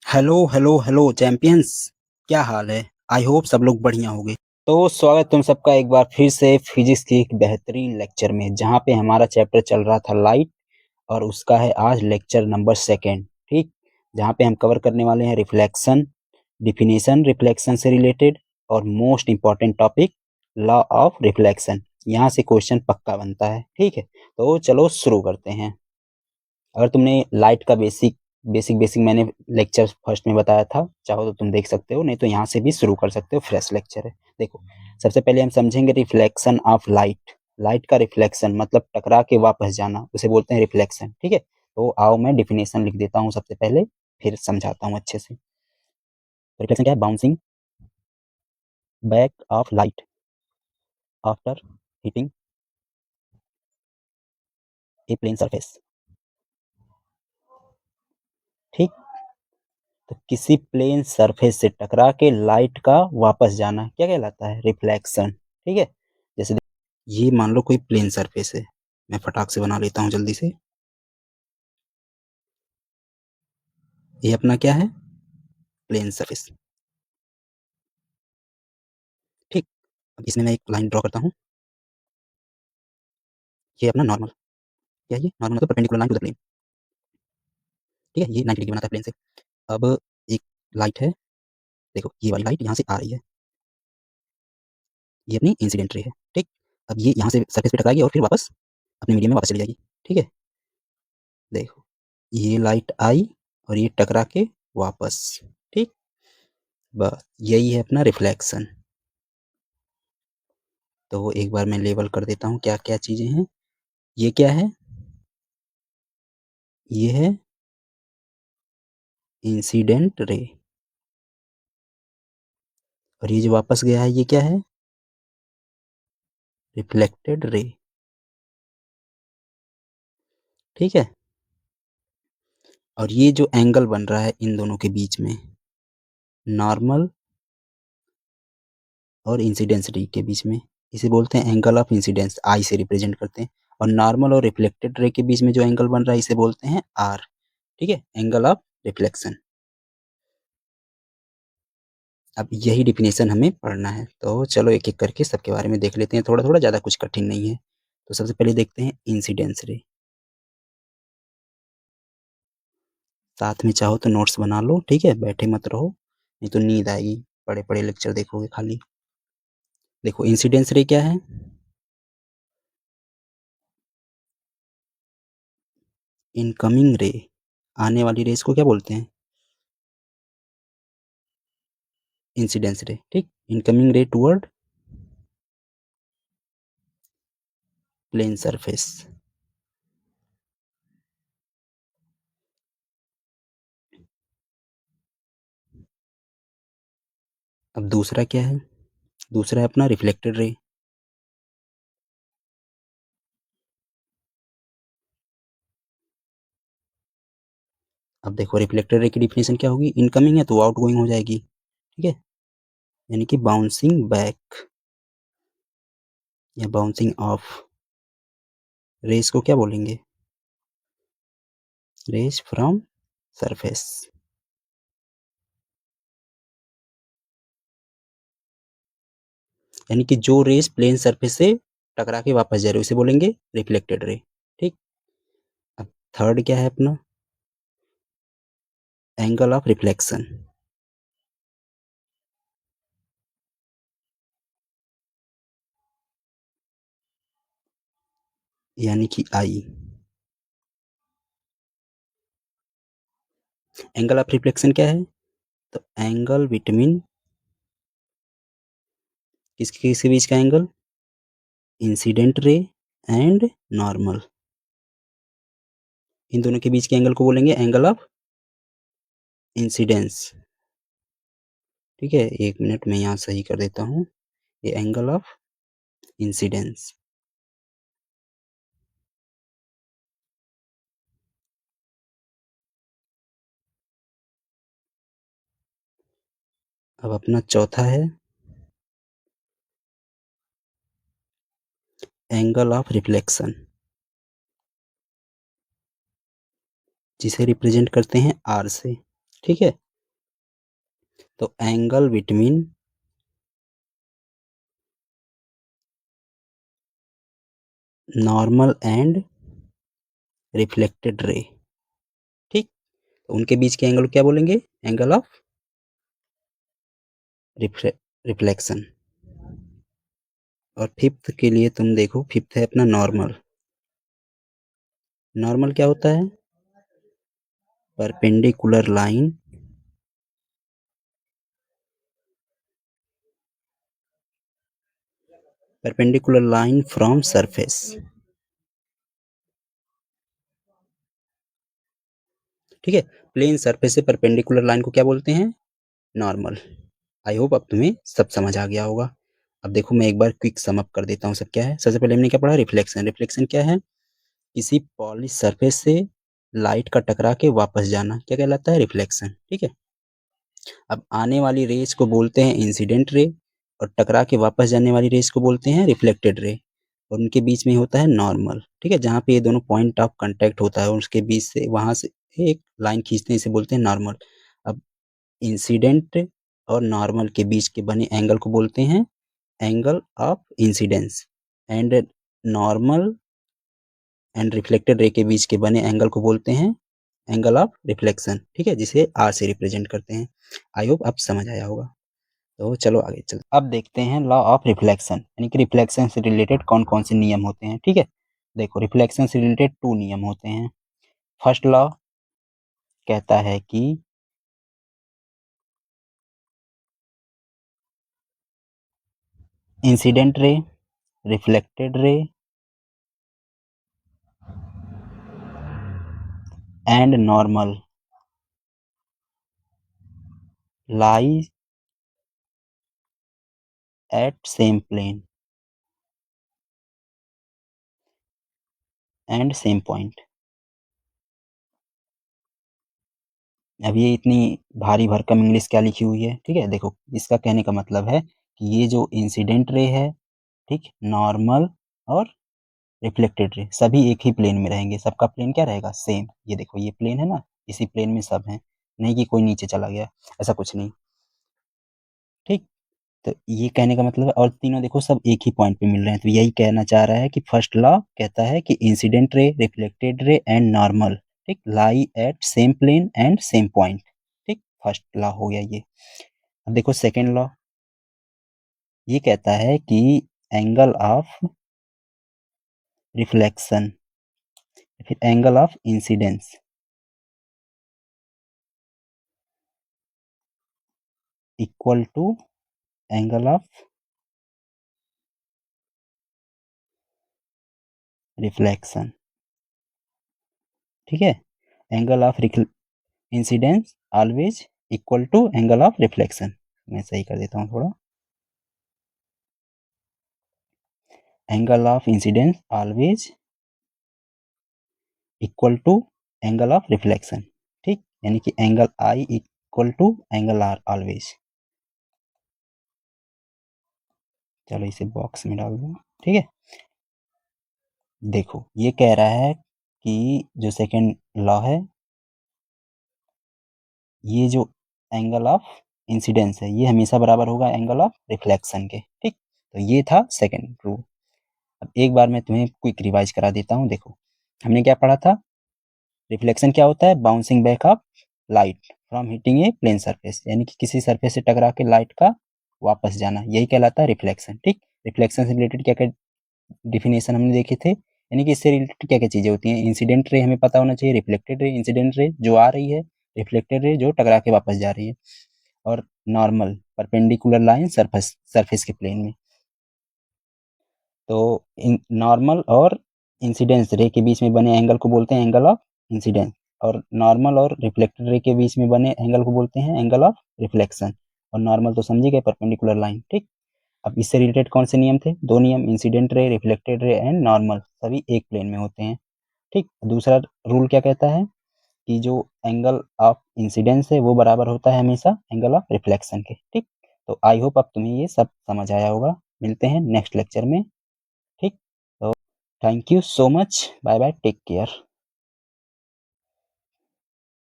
Hello hello hello champions. क्या हाल है? I hope सब लोग बढ़िया होंगे। तो स्वागत तुम सबका एक बार फिर से फिजिक्स की एक बेहतरीन लेक्चर में, जहाँ पे हमारा चैप्टर चल रहा था लाइट, और उसका है आज लेक्चर नंबर सेकेंड। ठीक, जहाँ पे हम कवर करने वाले हैं रिफ्लेक्शन, डिफिनेशन रिफ्लेक्शन से रिलेटेड, और most important topic law of reflection. यहाँ से क्वेश्चन पक्का बनता है। ठीक है, तो चलो शुरू करते हैं। अगर तुमने लाइट का बेसिक मैंने लेक्चर फर्स्ट में बताया था, चाहो तो तुम देख सकते हो, नहीं तो यहाँ से भी शुरू कर सकते हो, फ्रेश लेक्चर है। देखो, सबसे पहले हम समझेंगे रिफ्लेक्शन ऑफ लाइट। लाइट का रिफ्लेक्शन मतलब टकरा के वापस जाना, उसे बोलते हैं रिफ्लेक्शन। ठीक है, तो आओ मैं डिफिनेशन लिख देता हूँ सबसे पहले, फिर समझाता हूँ अच्छे से। रिफ्लेक्शन क्या है? Bouncing back of light after hitting a plane surface. ठीक, तो किसी प्लेन सरफेस से टकरा के लाइट का वापस जाना क्या कहलाता है? रिफ्लेक्शन। ठीक है, जैसे ये मान लो कोई प्लेन सरफेस है, मैं फटाक से बना लेता हूँ जल्दी से। ये अपना क्या है? Plane surface. ठीक, अब इसमें मैं एक लाइन ड्रॉ करता हूँ। ये अपना नॉर्मल, क्या है ये? नॉर्मल मतलब perpendicular line to the plane. ठीक है, ये 90 डिग्री बनाता है प्लेन से। अब एक लाइट है, देखो ये वाली लाइट यहाँ से आ रही है, ये अपनी इंसिडेंट रे है। ठीक, अब ये यहाँ से सरफेस पे टकराएगी और फिर वापस अपने मीडियम में वापस चली जाएगी। ठीक है, देखो ये लाइट आई और ये टकरा के वापस। ठीक, बस यही है अपना रिफ्लेक्शन। तो एक बार मैं लेबल कर देता हूँ क्या क्या चीजें हैं। ये क्या है? ये है इंसिडेंट रे, और ये जो वापस गया है ये क्या है? Reflected ray. ठीक है, और ये जो एंगल बन रहा है इन दोनों के बीच में, नॉर्मल और इंसिडेंस रे के बीच में, इसे बोलते हैं एंगल ऑफ इंसिडेंस, आई से रिप्रेजेंट करते हैं। और नॉर्मल और रिफ्लेक्टेड रे के बीच में जो एंगल बन रहा है इसे बोलते हैं आर। ठीक है, एंगल ऑफ रिफ्लेक्शन। अब यही डिफिनेशन हमें पढ़ना है, तो चलो एक एक करके सबके बारे में देख लेते हैं, थोड़ा थोड़ा, ज़्यादा कुछ कठिन नहीं है। तो सबसे पहले देखते हैं इंसिडेंस रे। साथ में चाहो तो नोट्स बना लो, ठीक है, बैठे मत रहो, नहीं तो नींद आएगी, बड़े बड़े लेक्चर देखोगे खाली। देखो इंसिडेंस रे क्या है? इनकमिंग रे, आने वाली रेस को क्या बोलते हैं? इंसिडेंस रे। ठीक, इनकमिंग रे टुवर्ड प्लेन सरफेस। अब दूसरा क्या है? दूसरा है अपना रिफ्लेक्टेड रे। अब देखो रिफ्लेक्टेड रे की डिफिनेशन क्या होगी? इनकमिंग है तो आउट गोइंग हो जाएगी। ठीक है, यानी कि बाउंसिंग बैक या बाउंसिंग ऑफ रेस को क्या बोलेंगे? Rays from surface. यानी कि जो रेस प्लेन सरफेस से टकरा के वापस जा रही है उसे बोलेंगे रिफ्लेक्टेड रे। ठीक, अब थर्ड क्या है अपना? एंगल ऑफ रिफ्लेक्शन, यानी कि आई। एंगल ऑफ रिफ्लेक्शन क्या है? तो एंगल बिटवीन, किसके किसके बीच का angle? Incident ray and normal, इन दोनों के बीच के एंगल को बोलेंगे एंगल ऑफ इंसिडेंस। ठीक है, एक मिनट में यहाँ सही कर देता हूँ, ये एंगल ऑफ इंसिडेंस। अब अपना चौथा है एंगल ऑफ रिफ्लेक्शन, जिसे रिप्रेजेंट करते हैं आर से। ठीक है, तो angle between normal and reflected ray, ठीक, तो उनके बीच के एंगल क्या बोलेंगे, एंगल ऑफ रिफ्लेक्शन। और फिफ्थ के लिए तुम देखो, फिफ्थ है अपना नॉर्मल। नॉर्मल क्या होता है, परपेंडिकुलर लाइन फ्रॉम सरफेस, ठीक है, प्लेन सरफेस से परपेंडिकुलर लाइन को क्या बोलते हैं, नॉर्मल। आई होप अब तुम्हें सब समझ आ गया होगा। अब देखो मैं एक बार क्विक सम अप कर देता हूँ सब क्या है। सबसे पहले हमने क्या पढ़ा, रिफ्लेक्शन। रिफ्लेक्शन क्या है, किसी पॉलिश सरफेस से लाइट का टकरा के वापस जाना, क्या कहलाता है, रिफ्लेक्शन, ठीक है। अब आने वाली रेज को बोलते हैं इंसिडेंट रे, और टकरा के वापस जाने वाली रेज को बोलते हैं रिफ्लेक्टेड रे, और उनके बीच में होता है नॉर्मल, ठीक है, जहाँ पे ये दोनों पॉइंट ऑफ कांटेक्ट होता है और उसके बीच से वहां से एक लाइन खींचते हैं, इसे बोलते हैं नॉर्मल। अब इंसिडेंट और नॉर्मल के बीच के बने एंगल को बोलते हैं angle of incidence, and normal and reflected ray के बीच के बने एंगल को बोलते हैं एंगल ऑफ रिफ्लेक्शन, ठीक है, जिसे आर से रिप्रेजेंट करते हैं। आई होप अब समझ आया होगा। तो चलो आगे चलते, अब देखते हैं लॉ ऑफ रिफ्लेक्शन, यानी कि रिफ्लेक्शन से रिलेटेड कौन कौन से नियम होते हैं, ठीक है। देखो रिफ्लेक्शन से रिलेटेड 2 नियम होते हैं। फर्स्ट लॉ कहता है कि incident ray, reflected ray and normal lie at same plane and same point। अब ये इतनी भारी भरकम इंग्लिश क्या लिखी हुई है, ठीक है। देखो इसका कहने का मतलब है कि ये जो इंसिडेंट रे है, ठीक, नॉर्मल और रिफ्लेक्टेड रे सभी एक ही प्लेन में रहेंगे, सबका प्लेन क्या रहेगा, सेम। ये देखो ये प्लेन है ना, इसी प्लेन में सब है, नहीं कि कोई नीचे चला गया, ऐसा कुछ नहीं, ठीक। तो ये कहने का मतलब है, और तीनों देखो सब एक ही पॉइंट पे मिल रहे हैं, तो यही कहना चाह रहा है कि फर्स्ट लॉ कहता है कि incident ray, reflected ray and normal, ठीक, lie at same plane and same point, ठीक, फर्स्ट लॉ हो गया ये। अब देखो सेकेंड लॉ, ये कहता है कि एंगल ऑफ रिफ्लेक्शन फिर angle of incidence equal to angle of reflection, ठीक है। Angle of incidence always equal to angle of reflection. मैं सही कर देता हूँ थोड़ा, angle of incidence always equal to angle of reflection, ठीक, यानी कि angle i equal to angle r always. चलो इसे बॉक्स में डाल दो, ठीक है। देखो ये कह रहा है कि जो सेकंड लॉ है, ये जो एंगल ऑफ इंसिडेंस है ये हमेशा बराबर होगा एंगल ऑफ रिफ्लेक्शन के, ठीक। तो ये था सेकंड रूल। अब एक बार मैं तुम्हें क्विक रिवाइज करा देता हूँ। देखो हमने क्या पढ़ा था, रिफ्लेक्शन क्या होता है, bouncing back of light from hitting a plane surface, यानी कि किसी सरफेस से टकरा के लाइट का वापस जाना, यही कहलाता है रिफ्लेक्शन, ठीक। रिफ्लेक्शन से रिलेटेड क्या क्या डिफिनेशन हमने देखे थे, यानी कि इससे रिलेटेड क्या क्या चीजें होती हैं, इंसिडेंट रे हमें पता होना चाहिए, रिफ्लेक्टेड रे, इंसिडेंट रे जो आ रही है, रिफ्लेक्टेड रे जो टकरा के वापस जा रही है, और normal perpendicular line surface surface के प्लेन में। तो नॉर्मल और इंसिडेंस रे के बीच में बने एंगल को बोलते हैं एंगल ऑफ इंसिडेंस, और नॉर्मल और रिफ्लेक्टेड रे के बीच में बने एंगल को बोलते हैं एंगल ऑफ रिफ्लेक्शन। और नॉर्मल तो समझी गए, परपेंडिकुलर लाइन, ठीक। अब इससे रिलेटेड कौन से नियम थे, 2 नियम, incident ray, reflected ray and normal, सभी एक प्लेन में होते हैं, ठीक। दूसरा रूल क्या कहता है कि जो एंगल ऑफ इंसिडेंस है वो बराबर होता है हमेशा एंगल ऑफ रिफ्लेक्शन के, ठीक। तो आई होप अब तुम्हें ये सब समझ आया होगा। मिलते हैं नेक्स्ट लेक्चर में, ठीक। तो thank you so much, bye bye, take care.